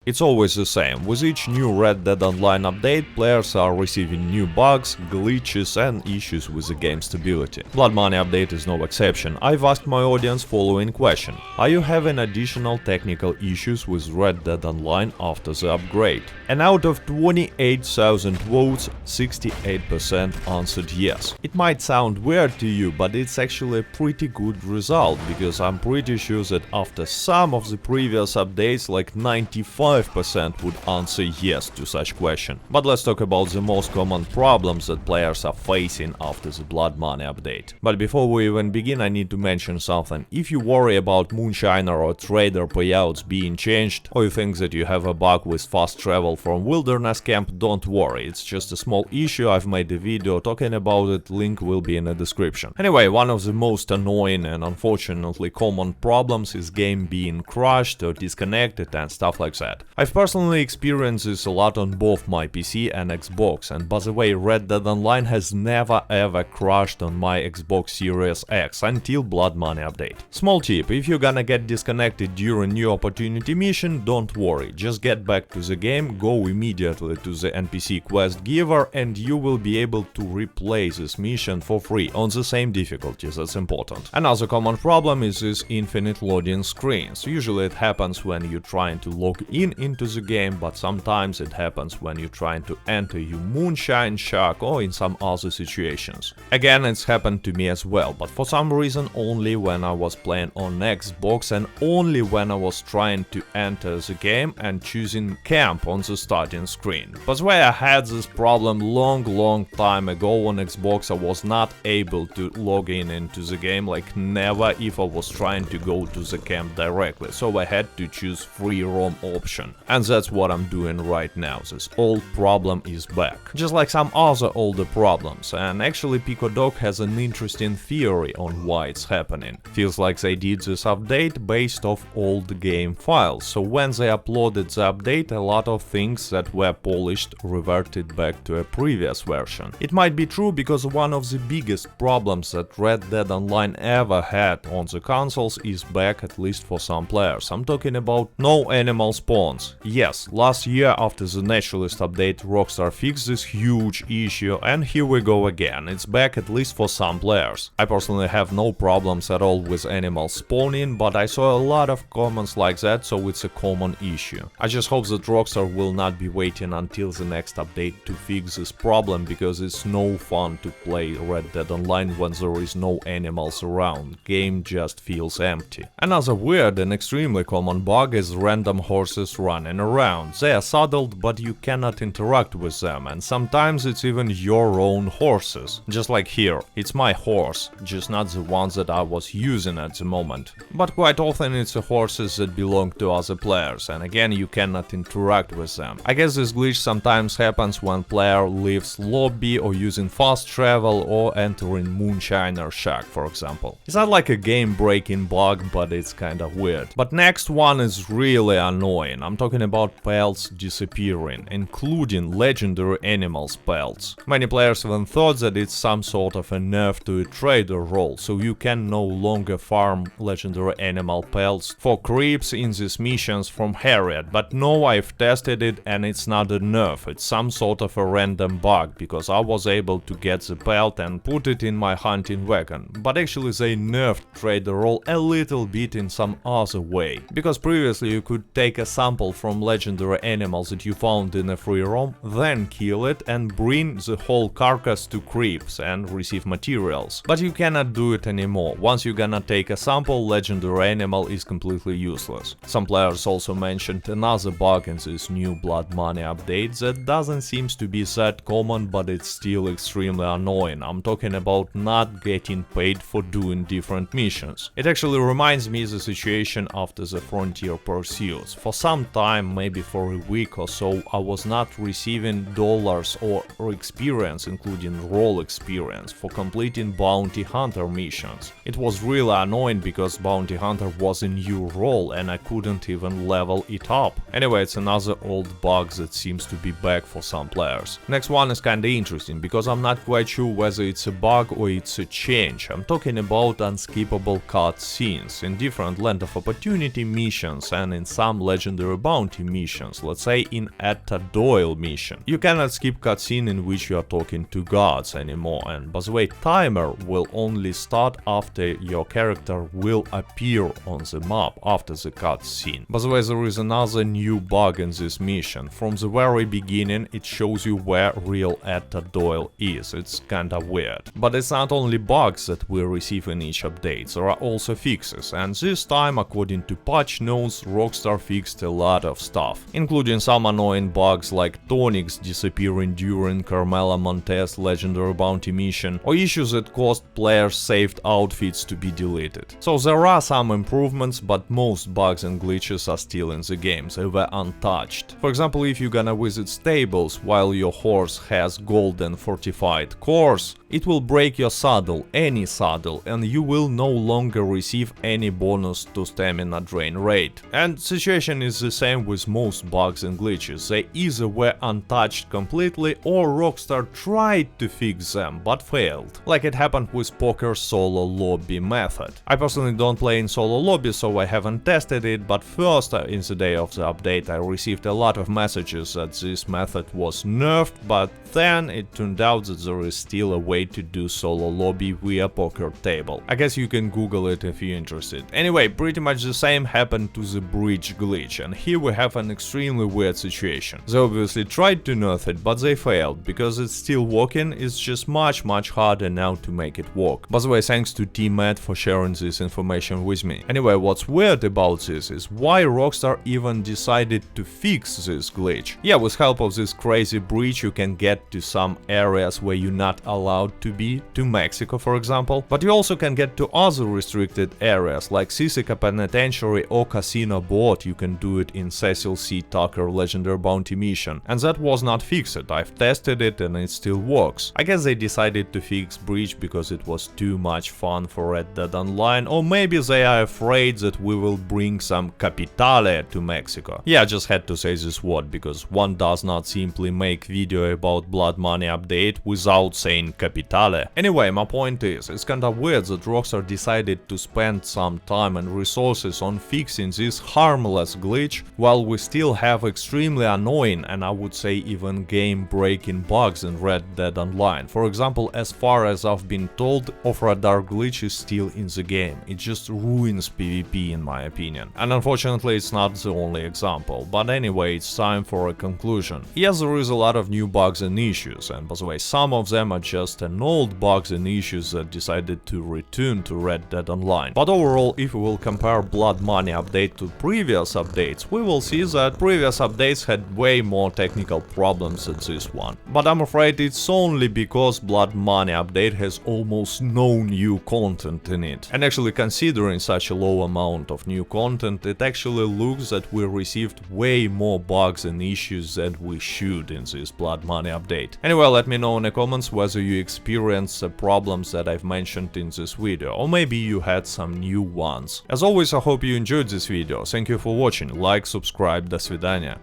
It's always the same. With each new Red Dead Online update, players are receiving new bugs, glitches and issues with the game stability. Blood Money update is no exception. I've asked my audience following question: are you having additional technical issues with Red Dead Online after the upgrade? And out of 28,000 votes, 68% answered yes. It might sound weird to you, but it's actually a pretty good result, because I'm pretty sure that after some of the previous updates, like 95% would answer yes to such question. But let's talk about the most common problems that players are facing after the Blood Money update. But before we even begin, I need to mention something. If you worry about Moonshiner or Trader payouts being changed, or you think that you have a bug with fast travel from Wilderness Camp, don't worry, it's just a small issue. I've made a video talking about it, link will be in the description. Anyway, one of the most annoying and unfortunately common problems is game being crashed or disconnected and stuff like that. I've personally experienced this a lot on both my PC and Xbox, and by the way, Red Dead Online has never ever crashed on my Xbox Series X until Blood Money update. Small tip: if you're gonna get disconnected during new opportunity mission, don't worry, just get back to the game, go immediately to the NPC quest giver and you will be able to replay this mission for free on the same difficulty. That's important. Another common problem is this infinite loading screens. Usually it happens when you're trying to log into the game, but sometimes it happens when you're trying to enter your Moonshine shack or in some other situations. Again, it's happened to me as well, but for some reason only when I was playing on Xbox and only when I was trying to enter the game and choosing camp on the starting screen. By the way, I had this problem long time ago on Xbox. I was not able to log into the game, like never, if I was trying to go to the camp directly, so I had to choose free roam option. And that's what I'm doing right now. This old problem is back, just like some other older problems, and actually Pico Dog has an interesting theory on why it's happening. Feels like they did this update based off old game files, so when they uploaded the update, a lot of things that were polished reverted back to a previous version. It might be true, because one of the biggest problems that Red Dead Online ever had on the consoles is back, at least for some players. I'm talking about no animal spawns. Yes, last year after the Naturalist update, Rockstar fixed this huge issue, and here we go again. It's back, at least for some players. I personally have no problems at all with animals spawning, but I saw a lot of comments like that, so it's a common issue. I just hope that Rockstar will not be waiting until the next update to fix this problem, because it's no fun to play Red Dead Online when there is no animals around. Game just feels empty. Another weird and extremely common bug is random horses running around. They are saddled, but you cannot interact with them, and sometimes it's even your own horses. Just like here, it's my horse, just not the ones that I was using at the moment. But quite often it's the horses that belong to other players, and again you cannot interact with them. I guess this glitch sometimes happens when player leaves lobby or using fast travel or entering Moonshiner shack, for example. It's not like a game breaking bug, but it's kinda weird. But next one is really annoying. I'm talking about pelts disappearing, including legendary animals pelts. Many players even thought that it's some sort of a nerf to a trader role, so you can no longer farm legendary animal pelts for creeps in these missions from Harriet, but no, I've tested it and it's not a nerf, it's some sort of a random bug, because I was able to get the pelt and put it in my hunting wagon. But actually they nerfed trader role a little bit in some other way, because previously you could take a sample from legendary animals that you found in a free roam, then kill it and bring the whole carcass to creeps and receive materials. But you cannot do it anymore. Once you're gonna take a sample, legendary animal is completely useless. Some players also mentioned another bug in this new Blood Money update that doesn't seem to be that common, but it's still extremely annoying. I'm talking about not getting paid for doing different missions. It actually reminds me of the situation after the Frontier Pursuits. For some time, maybe for a week or so, I was not receiving dollars or experience, including role experience, for completing bounty hunter missions. It was really annoying because bounty hunter was a new role and I couldn't even level it up. Anyway, it's another old bug that seems to be back for some players. Next one is kinda interesting, because I'm not quite sure whether it's a bug or it's a change. I'm talking about unskippable cutscenes in different Land of Opportunity missions and in some legendary bounty missions, let's say in Etta Doyle mission. You cannot skip cutscene in which you are talking to gods anymore, and by the way, timer will only start after your character will appear on the map after the cutscene. By the way, there is another new bug in this mission. From the very beginning it shows you where real Etta Doyle is. It's kinda weird. But it's not only bugs that we receive in each update, there are also fixes, and this time, according to patch notes, Rockstar fixed a lot of stuff, including some annoying bugs like tonics disappearing during Carmela Montez legendary bounty mission, or issues that caused players' saved outfits to be deleted. So there are some improvements, but most bugs and glitches are still in the game, they were untouched. For example, if you're gonna visit stables while your horse has golden fortified cores, it will break your saddle, any saddle, and you will no longer receive any bonus to stamina drain rate. And situation is the same with most bugs and glitches, they either were untouched completely or Rockstar tried to fix them but failed, like it happened with poker solo lobby method. I personally don't play in solo lobby, so I haven't tested it, but first in the day of the update I received a lot of messages that this method was nerfed, but then it turned out that there is still a way to do solo lobby via poker table. I guess you can Google it if you're interested. Anyway, pretty much the same happened to the bridge glitch, and here we have an extremely weird situation. They obviously tried to nerf it, but they failed, because it's still working, it's just much harder now to make it work. By the way, thanks to Team Matt for sharing this information with me. Anyway, what's weird about this is why Rockstar even decided to fix this glitch. Yeah, with help of this crazy bridge you can get to some areas where you're not allowed to be, to Mexico for example, but you also can get to other restricted areas like Sisica Penitentiary or Casino Board. You can do it in Cecil C. Tucker legendary bounty mission, and that was not fixed. I've tested it and it still works. I guess they decided to fix bridge because it was too much fun for Red Dead Online, or maybe they are afraid that we will bring some capitale to Mexico. Yeah, I just had to say this word because one does not simply make video about Blood Money update without saying capitale. Anyway, my point is, it's kinda weird that Rockstar decided to spend some time and resources on fixing this harmless glitch while we still have extremely annoying and I would say even game-breaking bugs in Red Dead Online. For example, as far as I've been told, off-radar glitch is still in the game. It just ruins PvP in my opinion. And unfortunately it's not the only example, but anyway, it's time for a conclusion. Yes, there is a lot of new bugs and issues, and by the way, some of them are just an old bugs and issues that decided to return to Red Dead Online. But overall, if we will compare Blood Money update to previous updates, we will see that previous updates had way more technical problems than this one. But I'm afraid it's only because Blood Money update has almost no new content in it. And actually, considering such a low amount of new content, it actually looks that we received way more bugs and issues than we should in this Blood Money update. Anyway, let me know in the comments whether you experienced the problems that I've mentioned in this video, or maybe you had some new ones. As always, I hope you enjoyed this video. Thank you for watching, like, subscribe, до свидания.